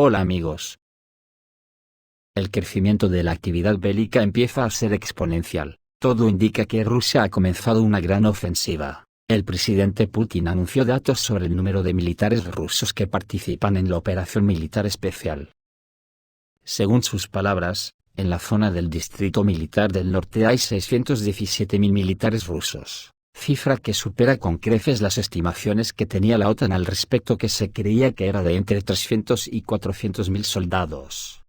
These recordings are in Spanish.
Hola amigos. El crecimiento de la actividad bélica empieza a ser exponencial. Todo indica que Rusia ha comenzado una gran ofensiva. El presidente Putin anunció datos sobre el número de militares rusos que participan en la operación militar especial. Según sus palabras, en la zona del Distrito Militar del Norte hay 617.000 militares rusos, cifra que supera con creces las estimaciones que tenía la OTAN al respecto, que se creía que era de entre 300 y 400.000 soldados.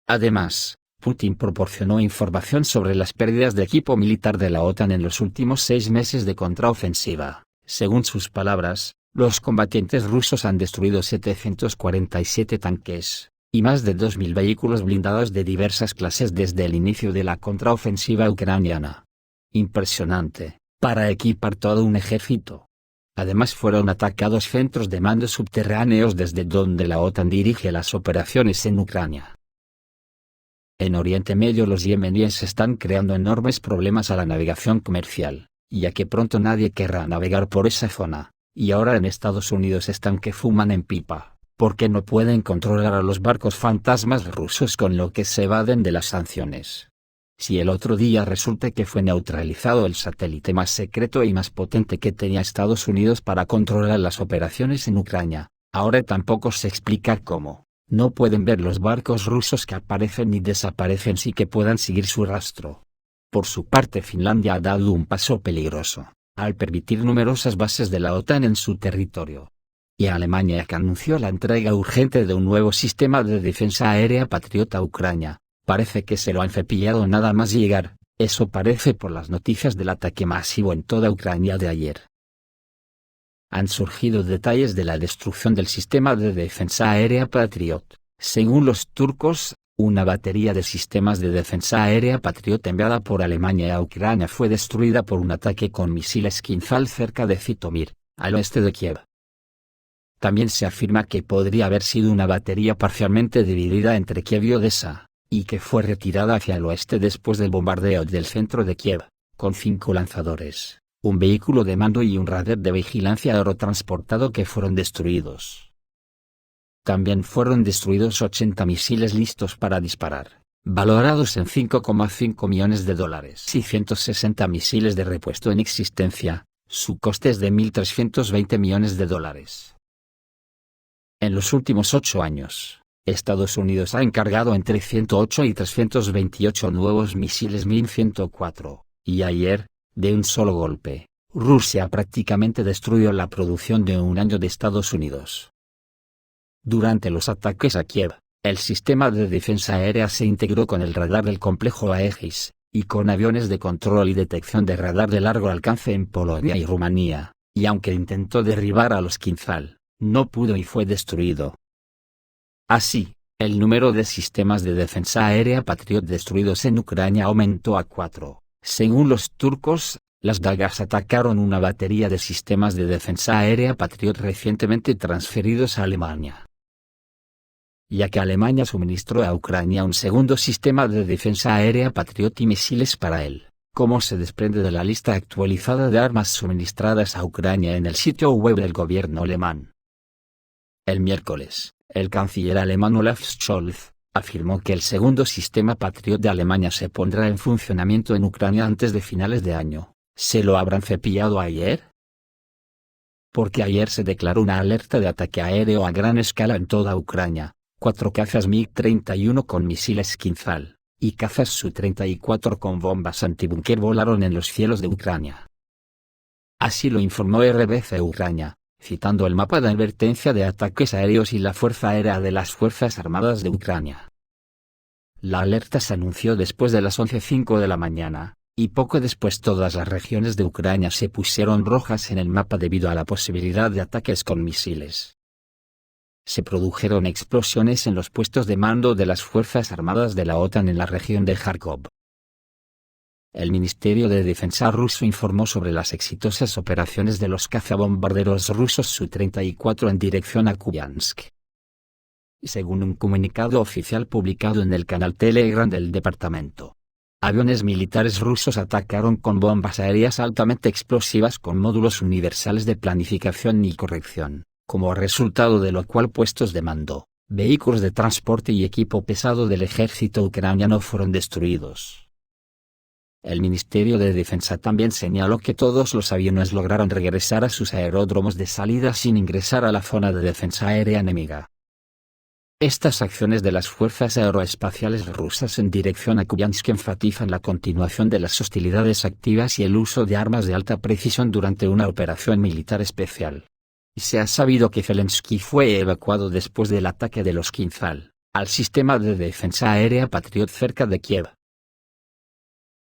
Además, Putin proporcionó información sobre las pérdidas de equipo militar de la OTAN en los últimos 6 meses de contraofensiva. Según sus palabras, los combatientes rusos han destruido 747 tanques y más de 2.000 vehículos blindados de diversas clases desde el inicio de la contraofensiva ucraniana. Impresionante, para equipar todo un ejército. Además fueron atacados centros de mando subterráneos desde donde la OTAN dirige las operaciones en Ucrania. En Oriente Medio los yemeníes están creando enormes problemas a la navegación comercial, ya que pronto nadie querrá navegar por esa zona, y ahora en Estados Unidos están que fuman en pipa, porque no pueden controlar a los barcos fantasmas rusos con lo que se evaden de las sanciones. Si el otro día resulta que fue neutralizado el satélite más secreto y más potente que tenía Estados Unidos para controlar las operaciones en Ucrania, ahora tampoco se explica cómo. No pueden ver los barcos rusos que aparecen y desaparecen sin que puedan seguir su rastro. Por su parte, Finlandia ha dado un paso peligroso, al permitir numerosas bases de la OTAN en su territorio. Y Alemania, que anunció la entrega urgente de un nuevo sistema de defensa aérea Patriot a Ucrania, parece que se lo han cepillado nada más llegar. Eso parece por las noticias del ataque masivo en toda Ucrania de ayer. Han surgido detalles de la destrucción del sistema de defensa aérea Patriot. Según los turcos, una batería de sistemas de defensa aérea Patriot enviada por Alemania a Ucrania fue destruida por un ataque con misiles Kinzhal cerca de Zitomir, al oeste de Kiev. También se afirma que podría haber sido una batería parcialmente dividida entre Kiev y Odessa, y que fue retirada hacia el oeste después del bombardeo del centro de Kiev, con 5 lanzadores, un vehículo de mando y un radar de vigilancia aerotransportado que fueron destruidos. También fueron destruidos 80 misiles listos para disparar, valorados en $5,5 millones, y 160 misiles de repuesto en existencia. Su coste es de $1.320 millones. En los últimos 8 años, Estados Unidos ha encargado entre 108 y 328 nuevos misiles MIM-104, y ayer, de un solo golpe, Rusia prácticamente destruyó la producción de un año de Estados Unidos. Durante los ataques a Kiev, el sistema de defensa aérea se integró con el radar del complejo Aegis, y con aviones de control y detección de radar de largo alcance en Polonia y Rumanía, y aunque intentó derribar a los Kinzhal, no pudo y fue destruido. Así, el número de sistemas de defensa aérea Patriot destruidos en Ucrania aumentó a 4. Según los turcos, las dagas atacaron una batería de sistemas de defensa aérea Patriot recientemente transferidos a Alemania. Ya que Alemania suministró a Ucrania un segundo sistema de defensa aérea Patriot y misiles para él, como se desprende de la lista actualizada de armas suministradas a Ucrania en el sitio web del gobierno alemán. El miércoles, el canciller alemán Olaf Scholz afirmó que el segundo sistema Patriot de Alemania se pondrá en funcionamiento en Ucrania antes de finales de año. ¿Se lo habrán cepillado ayer? Porque ayer se declaró una alerta de ataque aéreo a gran escala en toda Ucrania. 4 cazas MiG-31 con misiles Kinzhal, y cazas Su-34 con bombas antibúnker volaron en los cielos de Ucrania. Así lo informó RBC Ucrania, citando el mapa de advertencia de ataques aéreos y la Fuerza Aérea de las Fuerzas Armadas de Ucrania. La alerta se anunció después de las 11:05 de la mañana, y poco después todas las regiones de Ucrania se pusieron rojas en el mapa debido a la posibilidad de ataques con misiles. Se produjeron explosiones en los puestos de mando de las Fuerzas Armadas de la OTAN en la región de Kharkov. El Ministerio de Defensa ruso informó sobre las exitosas operaciones de los cazabombarderos rusos Su-34 en dirección a Kupiansk. Según un comunicado oficial publicado en el canal Telegram del departamento, aviones militares rusos atacaron con bombas aéreas altamente explosivas con módulos universales de planificación y corrección, como resultado de lo cual puestos de mando, vehículos de transporte y equipo pesado del ejército ucraniano fueron destruidos. El Ministerio de Defensa también señaló que todos los aviones lograron regresar a sus aeródromos de salida sin ingresar a la zona de defensa aérea enemiga. Estas acciones de las fuerzas aeroespaciales rusas en dirección a Kupiansk enfatizan la continuación de las hostilidades activas y el uso de armas de alta precisión durante una operación militar especial. Se ha sabido que Zelensky fue evacuado después del ataque de los Kinzhal al sistema de defensa aérea Patriot cerca de Kiev.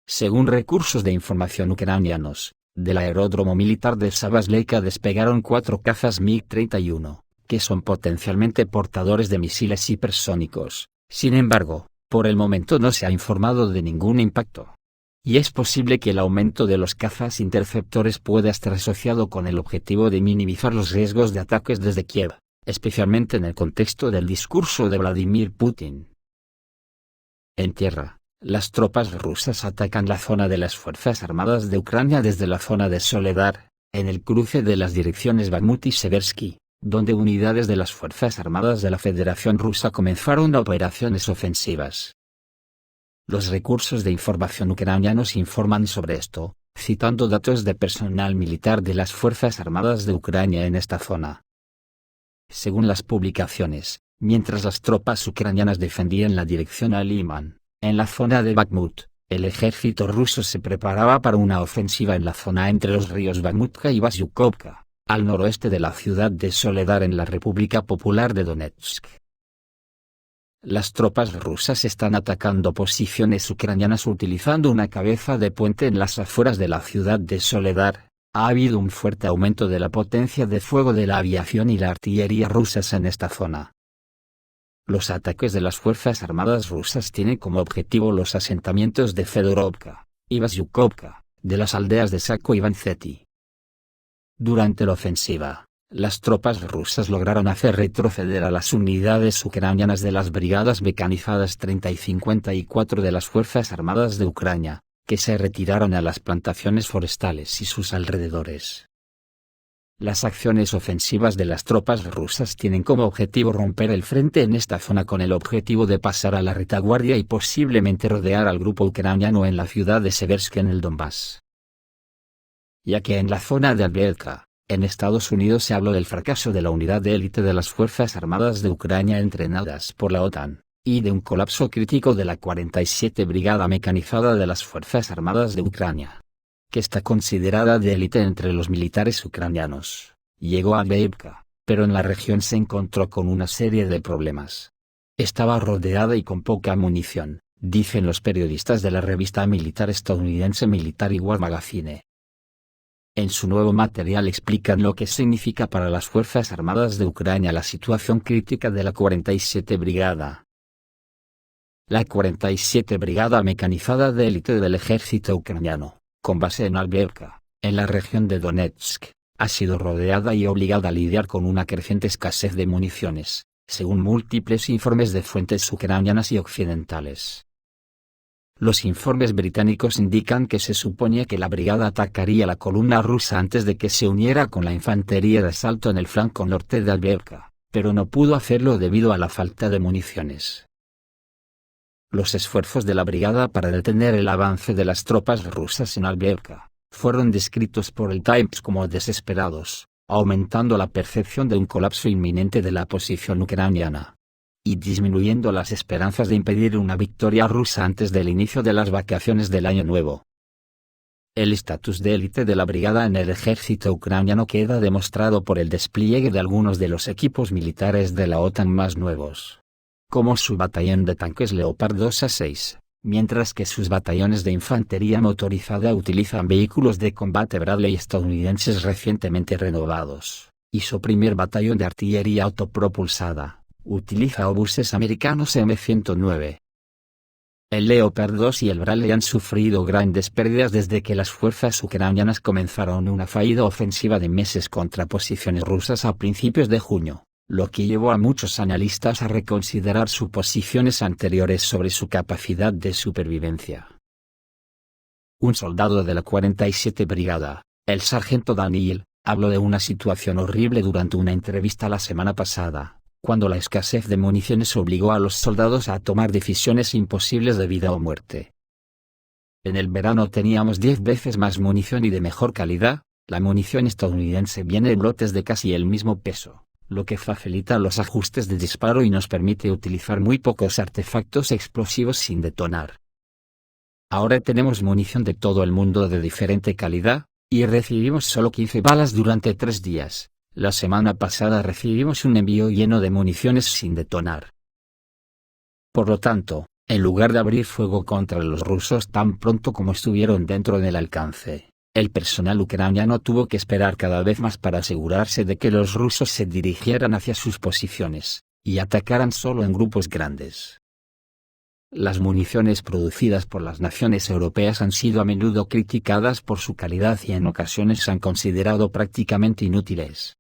Según recursos de información ucranianos, del aeródromo militar de Savazleyka despegaron 4 cazas MiG-31. Que son potencialmente portadores de misiles hipersónicos. Sin embargo, por el momento no se ha informado de ningún impacto. Y es posible que el aumento de los cazas interceptores pueda estar asociado con el objetivo de minimizar los riesgos de ataques desde Kiev, especialmente en el contexto del discurso de Vladimir Putin. En tierra, las tropas rusas atacan la zona de las Fuerzas Armadas de Ucrania desde la zona de Soledar, en el cruce de las direcciones Bakhmut y Seversky, donde unidades de las Fuerzas Armadas de la Federación Rusa comenzaron operaciones ofensivas. Los recursos de información ucranianos informan sobre esto, citando datos de personal militar de las Fuerzas Armadas de Ucrania en esta zona. Según las publicaciones, mientras las tropas ucranianas defendían la dirección a Liman, en la zona de Bakhmut, el ejército ruso se preparaba para una ofensiva en la zona entre los ríos Bakhmutka y Vasyukovka, al noroeste de la ciudad de Soledar en la República Popular de Donetsk. Las tropas rusas están atacando posiciones ucranianas utilizando una cabeza de puente en las afueras de la ciudad de Soledar. Ha habido un fuerte aumento de la potencia de fuego de la aviación y la artillería rusas en esta zona. Los ataques de las Fuerzas Armadas rusas tienen como objetivo los asentamientos de Fedorovka y Vasyukovka, de las aldeas de Sako y Vanzeti. Durante la ofensiva, las tropas rusas lograron hacer retroceder a las unidades ucranianas de las brigadas mecanizadas 30 y 54 de las Fuerzas Armadas de Ucrania, que se retiraron a las plantaciones forestales y sus alrededores. Las acciones ofensivas de las tropas rusas tienen como objetivo romper el frente en esta zona con el objetivo de pasar a la retaguardia y posiblemente rodear al grupo ucraniano en la ciudad de Seversk en el Donbass. Ya que en la zona de Avdiivka, en Estados Unidos se habló del fracaso de la unidad de élite de las Fuerzas Armadas de Ucrania entrenadas por la OTAN, y de un colapso crítico de la 47 Brigada Mecanizada de las Fuerzas Armadas de Ucrania, que está considerada de élite entre los militares ucranianos, llegó a Avdiivka, pero en la región se encontró con una serie de problemas. Estaba rodeada y con poca munición, dicen los periodistas de la revista militar estadounidense Military War Magazine. En su nuevo material explican lo que significa para las Fuerzas Armadas de Ucrania la situación crítica de la 47 Brigada. La 47 Brigada Mecanizada de élite del ejército ucraniano, con base en Avdiivka, en la región de Donetsk, ha sido rodeada y obligada a lidiar con una creciente escasez de municiones, según múltiples informes de fuentes ucranianas y occidentales. Los informes británicos indican que se suponía que la brigada atacaría la columna rusa antes de que se uniera con la infantería de asalto en el flanco norte de Avdiivka, pero no pudo hacerlo debido a la falta de municiones. Los esfuerzos de la brigada para detener el avance de las tropas rusas en Avdiivka fueron descritos por el Times como desesperados, aumentando la percepción de un colapso inminente de la posición ucraniana y disminuyendo las esperanzas de impedir una victoria rusa antes del inicio de las vacaciones del Año Nuevo. El estatus de élite de la brigada en el ejército ucraniano queda demostrado por el despliegue de algunos de los equipos militares de la OTAN más nuevos, como su batallón de tanques Leopard 2A6, mientras que sus batallones de infantería motorizada utilizan vehículos de combate Bradley estadounidenses recientemente renovados, y su primer batallón de artillería autopropulsada utiliza obuses americanos M109. El Leopard 2 y el Bradley han sufrido grandes pérdidas desde que las fuerzas ucranianas comenzaron una fallida ofensiva de meses contra posiciones rusas a principios de junio, lo que llevó a muchos analistas a reconsiderar suposiciones anteriores sobre su capacidad de supervivencia. Un soldado de la 47 Brigada, el sargento Daniel, habló de una situación horrible durante una entrevista la semana pasada, cuando la escasez de municiones obligó a los soldados a tomar decisiones imposibles de vida o muerte. En el verano teníamos 10 veces más munición y de mejor calidad. La munición estadounidense viene en lotes de casi el mismo peso, lo que facilita los ajustes de disparo y nos permite utilizar muy pocos artefactos explosivos sin detonar. Ahora tenemos munición de todo el mundo de diferente calidad, y recibimos solo 15 balas durante 3 días. La semana pasada recibimos un envío lleno de municiones sin detonar. Por lo tanto, en lugar de abrir fuego contra los rusos tan pronto como estuvieron dentro del alcance, el personal ucraniano tuvo que esperar cada vez más para asegurarse de que los rusos se dirigieran hacia sus posiciones, y atacaran solo en grupos grandes. Las municiones producidas por las naciones europeas han sido a menudo criticadas por su calidad y en ocasiones se han considerado prácticamente inútiles,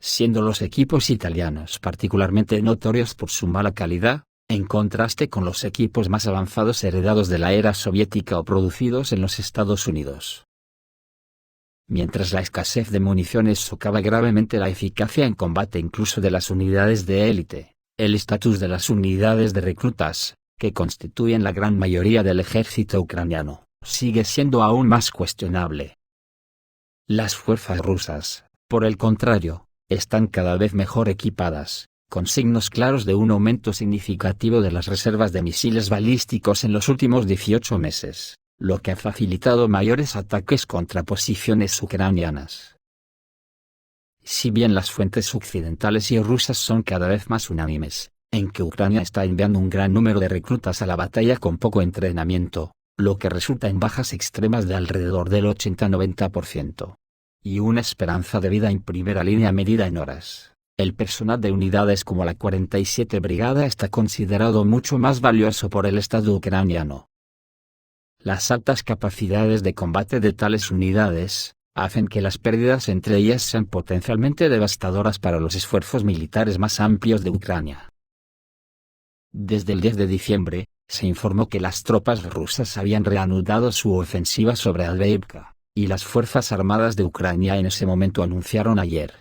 siendo los equipos italianos particularmente notorios por su mala calidad, en contraste con los equipos más avanzados heredados de la era soviética o producidos en los Estados Unidos. Mientras la escasez de municiones socava gravemente la eficacia en combate incluso de las unidades de élite, el estatus de las unidades de reclutas, que constituyen la gran mayoría del ejército ucraniano, sigue siendo aún más cuestionable. Las fuerzas rusas, por el contrario, están cada vez mejor equipadas, con signos claros de un aumento significativo de las reservas de misiles balísticos en los últimos 18 meses, lo que ha facilitado mayores ataques contra posiciones ucranianas. Si bien las fuentes occidentales y rusas son cada vez más unánimes, en que Ucrania está enviando un gran número de reclutas a la batalla con poco entrenamiento, lo que resulta en bajas extremas de alrededor del 80-90%, y una esperanza de vida en primera línea medida en horas. El personal de unidades como la 47 Brigada está considerado mucho más valioso por el Estado ucraniano. Las altas capacidades de combate de tales unidades hacen que las pérdidas entre ellas sean potencialmente devastadoras para los esfuerzos militares más amplios de Ucrania. Desde el 10 de diciembre, se informó que las tropas rusas habían reanudado su ofensiva sobre Avdiivka, y las Fuerzas Armadas de Ucrania en ese momento anunciaron ayer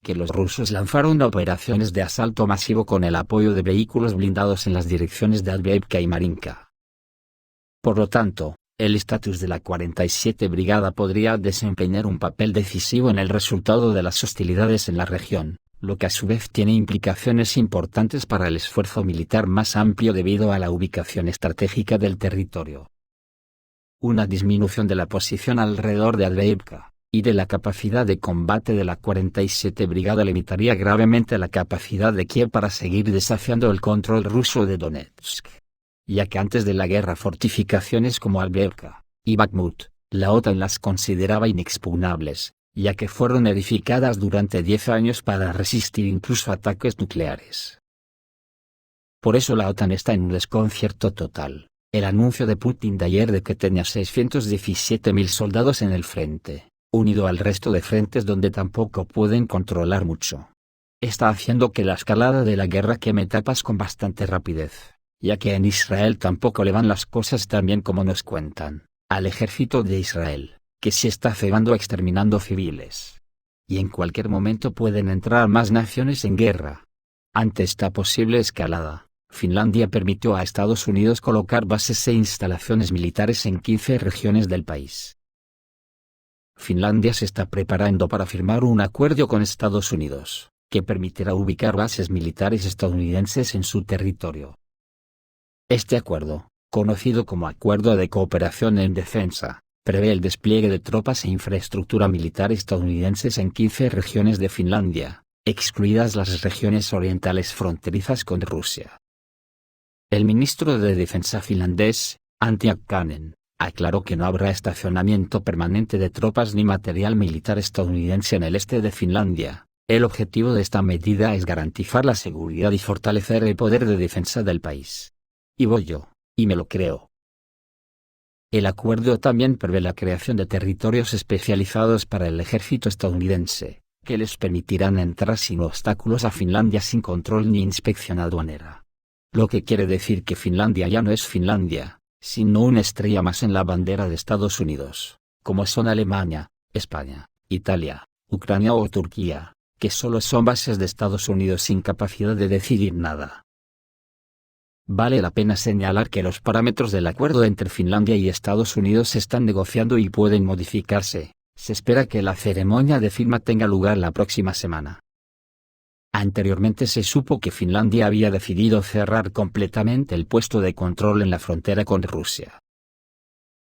que los rusos lanzaron operaciones de asalto masivo con el apoyo de vehículos blindados en las direcciones de Avdiivka y Marinka. Por lo tanto, el estatus de la 47 Brigada podría desempeñar un papel decisivo en el resultado de las hostilidades en la región, lo que a su vez tiene implicaciones importantes para el esfuerzo militar más amplio debido a la ubicación estratégica del territorio. Una disminución de la posición alrededor de Avdiivka y de la capacidad de combate de la 47 Brigada limitaría gravemente la capacidad de Kiev para seguir desafiando el control ruso de Donetsk, ya que antes de la guerra fortificaciones como Avdiivka y Bakhmut, la OTAN las consideraba inexpugnables, ya que fueron edificadas durante 10 años para resistir incluso ataques nucleares. Por eso la OTAN está en un desconcierto total. El anuncio de Putin de ayer de que tenía 617.000 soldados en el frente, unido al resto de frentes donde tampoco pueden controlar mucho, está haciendo que la escalada de la guerra queme etapas con bastante rapidez, ya que en Israel tampoco le van las cosas tan bien como nos cuentan, al ejército de Israel, que se está cebando exterminando civiles. Y en cualquier momento pueden entrar más naciones en guerra. Ante esta posible escalada, Finlandia permitió a Estados Unidos colocar bases e instalaciones militares en 15 regiones del país. Finlandia se está preparando para firmar un acuerdo con Estados Unidos, que permitirá ubicar bases militares estadounidenses en su territorio. Este acuerdo, conocido como Acuerdo de Cooperación en Defensa, prevé el despliegue de tropas e infraestructura militar estadounidenses en 15 regiones de Finlandia, excluidas las regiones orientales fronterizas con Rusia. El ministro de Defensa finlandés, Antti Akkanen, aclaró que no habrá estacionamiento permanente de tropas ni material militar estadounidense en el este de Finlandia. El objetivo de esta medida es garantizar la seguridad y fortalecer el poder de defensa del país. Y voy yo, y me lo creo. El acuerdo también prevé la creación de territorios especializados para el ejército estadounidense, que les permitirán entrar sin obstáculos a Finlandia sin control ni inspección aduanera. Lo que quiere decir que Finlandia ya no es Finlandia, sino una estrella más en la bandera de Estados Unidos, como son Alemania, España, Italia, Ucrania o Turquía, que solo son bases de Estados Unidos sin capacidad de decidir nada. Vale la pena señalar que los parámetros del acuerdo entre Finlandia y Estados Unidos se están negociando y pueden modificarse. Se espera que la ceremonia de firma tenga lugar la próxima semana. Anteriormente se supo que Finlandia había decidido cerrar completamente el puesto de control en la frontera con Rusia.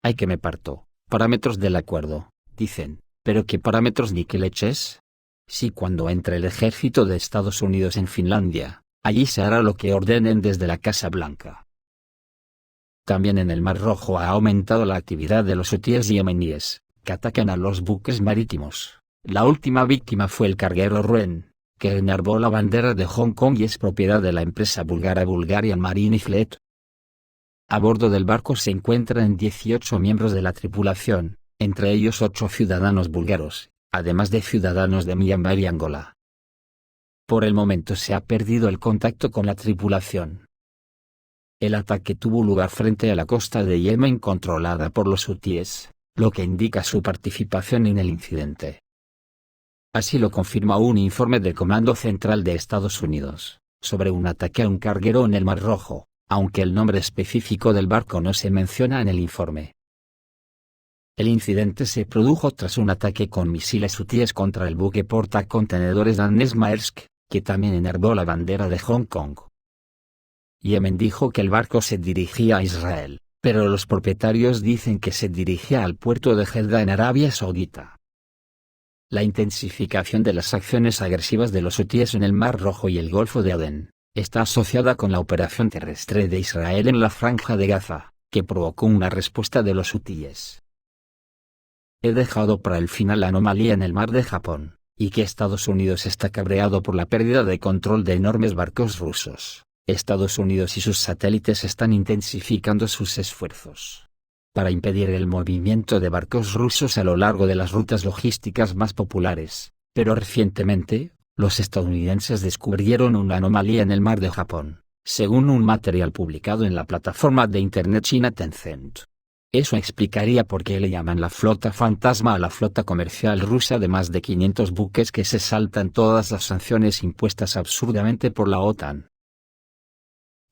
Ay, que me parto. Parámetros del acuerdo, dicen, pero ¿qué parámetros ni qué leches? Si cuando entre el ejército de Estados Unidos en Finlandia, allí se hará lo que ordenen desde la Casa Blanca. También en el Mar Rojo ha aumentado la actividad de los hutíes yemeníes, que atacan a los buques marítimos. La última víctima fue el carguero Ruen, que enarboló la bandera de Hong Kong y es propiedad de la empresa búlgara Bulgarian Marine Fleet. A bordo del barco se encuentran 18 miembros de la tripulación, entre ellos 8 ciudadanos búlgaros, además de ciudadanos de Myanmar y Angola. Por el momento se ha perdido el contacto con la tripulación. El ataque tuvo lugar frente a la costa de Yemen controlada por los hutíes, lo que indica su participación en el incidente. Así lo confirma un informe del Comando Central de Estados Unidos, sobre un ataque a un carguero en el Mar Rojo, aunque el nombre específico del barco no se menciona en el informe. El incidente se produjo tras un ataque con misiles hutíes contra el buque portacontenedores danés Maersk, que también enarboló la bandera de Hong Kong. Yemen dijo que el barco se dirigía a Israel, pero los propietarios dicen que se dirigía al puerto de Jeddah en Arabia Saudita. La intensificación de las acciones agresivas de los hutíes en el Mar Rojo y el Golfo de Adén está asociada con la operación terrestre de Israel en la Franja de Gaza, que provocó una respuesta de los hutíes. He dejado para el final la anomalía en el Mar de Japón, y que Estados Unidos está cabreado por la pérdida de control de enormes barcos rusos. Estados Unidos y sus satélites están intensificando sus esfuerzos para impedir el movimiento de barcos rusos a lo largo de las rutas logísticas más populares, pero recientemente, los estadounidenses descubrieron una anomalía en el Mar de Japón, según un material publicado en la plataforma de Internet china Tencent. Eso explicaría por qué le llaman la flota fantasma a la flota comercial rusa de más de 500 buques que se saltan todas las sanciones impuestas absurdamente por la OTAN.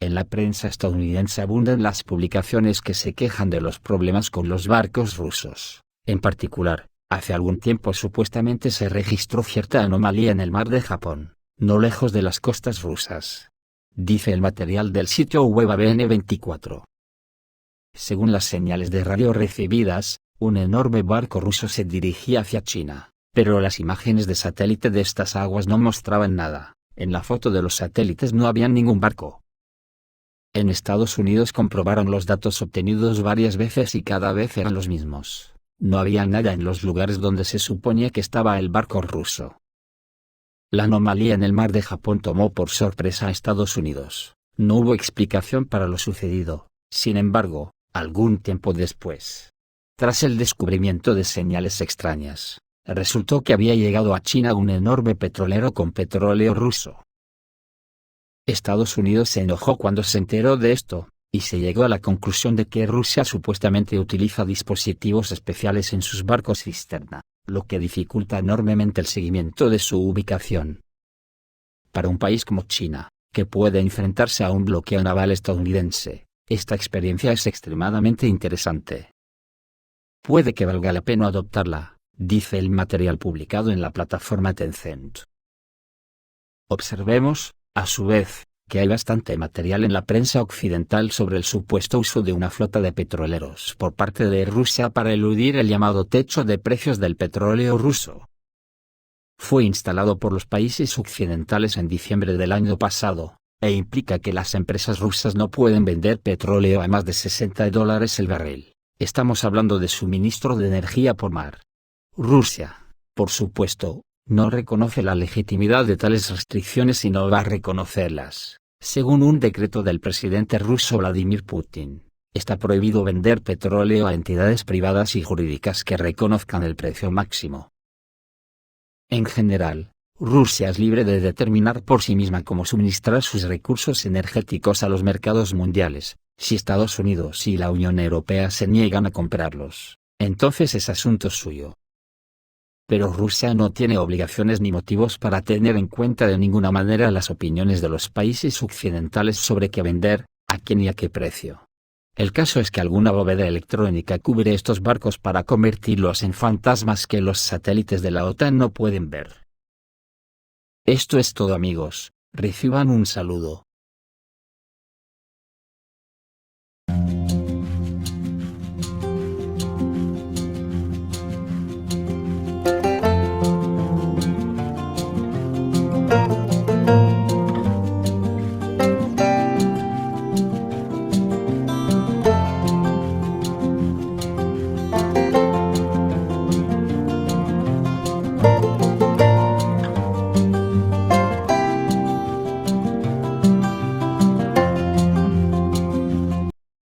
En la prensa estadounidense abundan las publicaciones que se quejan de los problemas con los barcos rusos. En particular, hace algún tiempo supuestamente se registró cierta anomalía en el Mar de Japón, no lejos de las costas rusas. Dice el material del sitio web ABN24. Según las señales de radio recibidas, un enorme barco ruso se dirigía hacia China, pero las imágenes de satélite de estas aguas no mostraban nada. En la foto de los satélites no había ningún barco. En Estados Unidos comprobaron los datos obtenidos varias veces y cada vez eran los mismos. No había nada en los lugares donde se suponía que estaba el barco ruso. La anomalía en el Mar de Japón tomó por sorpresa a Estados Unidos. No hubo explicación para lo sucedido. Sin embargo, algún tiempo después, tras el descubrimiento de señales extrañas, resultó que había llegado a China un enorme petrolero con petróleo ruso. Estados Unidos se enojó cuando se enteró de esto, y se llegó a la conclusión de que Rusia supuestamente utiliza dispositivos especiales en sus barcos cisterna, lo que dificulta enormemente el seguimiento de su ubicación. Para un país como China, que puede enfrentarse a un bloqueo naval estadounidense, esta experiencia es extremadamente interesante. Puede que valga la pena adoptarla, dice el material publicado en la plataforma Tencent. Observemos, a su vez, que hay bastante material en la prensa occidental sobre el supuesto uso de una flota de petroleros por parte de Rusia para eludir el llamado techo de precios del petróleo ruso. Fue instalado por los países occidentales en diciembre del año pasado, e implica que las empresas rusas no pueden vender petróleo a más de $60 el barril. Estamos hablando de suministro de energía por mar. Rusia, por supuesto, no reconoce la legitimidad de tales restricciones y no va a reconocerlas. Según un decreto del presidente ruso Vladimir Putin, está prohibido vender petróleo a entidades privadas y jurídicas que reconozcan el precio máximo. En general, Rusia es libre de determinar por sí misma cómo suministrar sus recursos energéticos a los mercados mundiales. Si Estados Unidos y la Unión Europea se niegan a comprarlos, entonces es asunto suyo. pero Rusia no tiene obligaciones ni motivos para tener en cuenta de ninguna manera las opiniones de los países occidentales sobre qué vender, a quién y a qué precio. El caso es que alguna bóveda electrónica cubre estos barcos para convertirlos en fantasmas que los satélites de la OTAN no pueden ver. Esto es todo, amigos, reciban un saludo.